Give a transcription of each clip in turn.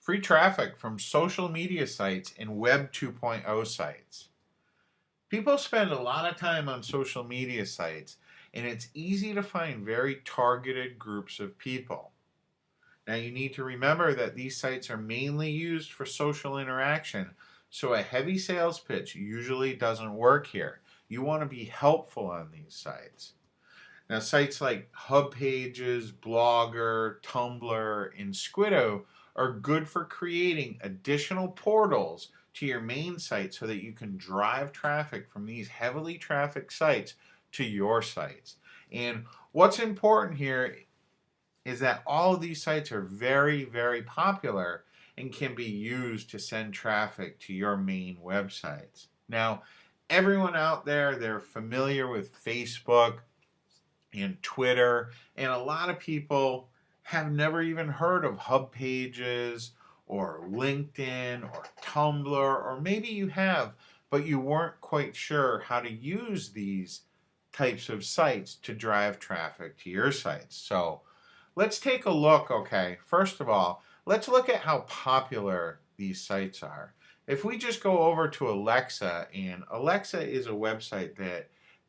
Free traffic from social media sites and Web 2.0 sites. People spend a lot of time on social media sites, and it's easy to find very targeted groups of people. Now, you need to remember that these sites are mainly used for social interaction, so a heavy sales pitch usually doesn't work here. You want to be helpful on these sites. Now, sites like Hub Pages, Blogger, Tumblr, and Squiddo are good for creating additional portals to your main site so that you can drive traffic from these heavily trafficked sites to your sites. And what's important here is that all of these sites are very, very popular and can be used to send traffic to your main websites. Now, everyone out there, they're familiar with Facebook and Twitter, and a lot of people have never even heard of Hub Pages or LinkedIn or Tumblr, or maybe you have, but you weren't quite sure how to use these types of sites to drive traffic to your sites. So let's take a look, okay? First of all, let's look at how popular these sites are. If we just go over to Alexa, and Alexa is a website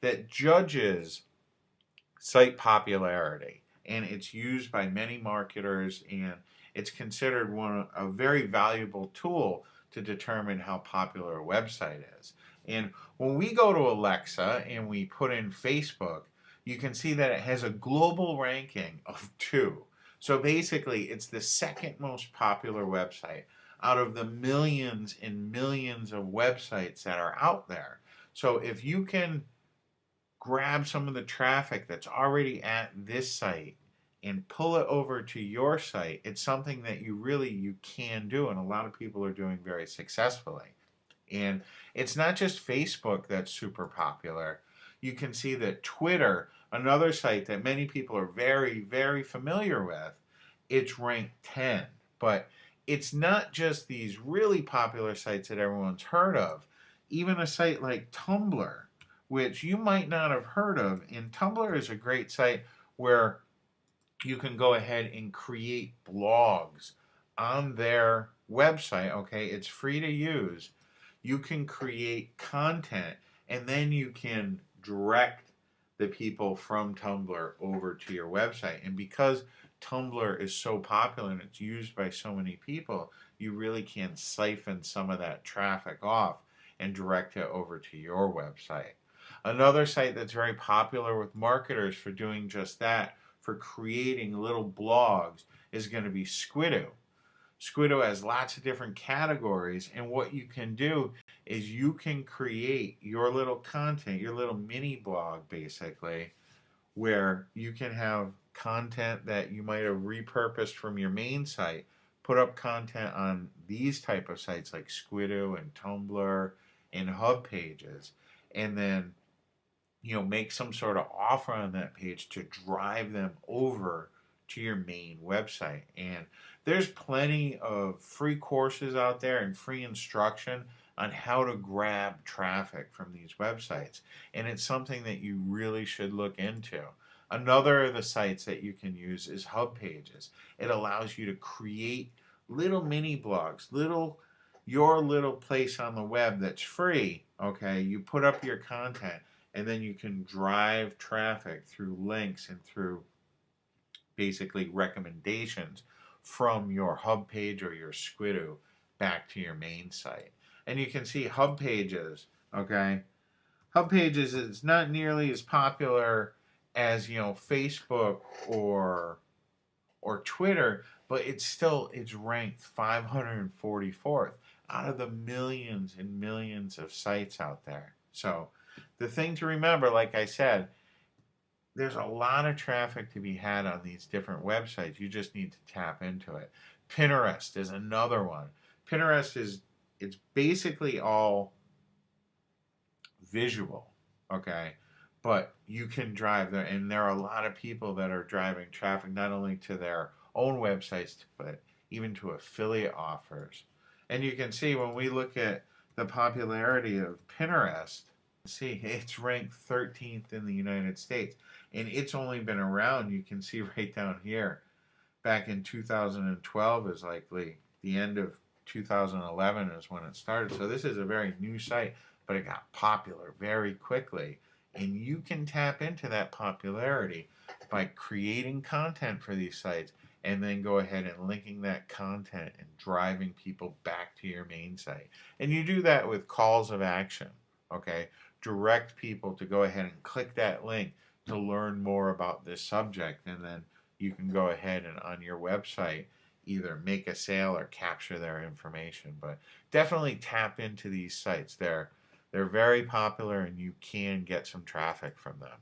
that judges site popularity, and it's used by many marketers, and it's considered a very valuable tool to determine how popular a website is. And when we go to Alexa and we put in Facebook, you can see that it has a global ranking of 2. So basically, it's the second most popular website out of the millions and millions of websites that are out there. So if you can grab some of the traffic that's already at this site and pull it over to your site, it's something that you can do, and a lot of people are doing very successfully. And it's not just Facebook that's super popular. You can see that Twitter, another site that many people are very, very familiar with, it's ranked 10. But it's not just these really popular sites that everyone's heard of. Even a site like Tumblr, which you might not have heard of. And Tumblr is a great site where you can go ahead and create blogs on their website. Okay, it's free to use. You can create content, and then you can direct the people from Tumblr over to your website. And because Tumblr is so popular and it's used by so many people, you really can siphon some of that traffic off and direct it over to your website. Another site that's very popular with marketers for doing just that, for creating little blogs, is going to be Squiddo. Squiddo has lots of different categories, and what you can do is you can create your little content, your little mini blog basically, where you can have content that you might have repurposed from your main site, put up content on these type of sites like Squiddo and Tumblr and Hub Pages, and then make some sort of offer on that page to drive them over to your main website. And there's plenty of free courses out there and free instruction on how to grab traffic from these websites. And it's something that you really should look into. Another of the sites that you can use is Hub Pages. It allows you to create little mini blogs, your little place on the web that's free. Okay, you put up your content, and then you can drive traffic through links and through basically recommendations from your Hub page or your Squiddo back to your main site. And you can see Hub Pages, okay? Hub Pages is not nearly as popular as, Facebook or Twitter, but it's ranked 544th out of the millions and millions of sites out there. So the thing to remember, like I said, there's a lot of traffic to be had on these different websites. You just need to tap into it. Pinterest is another one. Pinterest it's basically all visual, okay? But you can drive there, and there are a lot of people that are driving traffic not only to their own websites, but even to affiliate offers. And you can see when we look at the popularity of Pinterest, see it's ranked 13th in the United States, and it's only been around, you can see right down here, back in 2012 is likely the end of 2011 is when it started. So this is a very new site, but it got popular very quickly. And you can tap into that popularity by creating content for these sites and then go ahead and linking that content and driving people back to your main site. And you do that with calls of action, okay? Direct people to go ahead and click that link to learn more about this subject, and then you can go ahead and on your website either make a sale or capture their information. But definitely tap into these sites. They're very popular and you can get some traffic from them.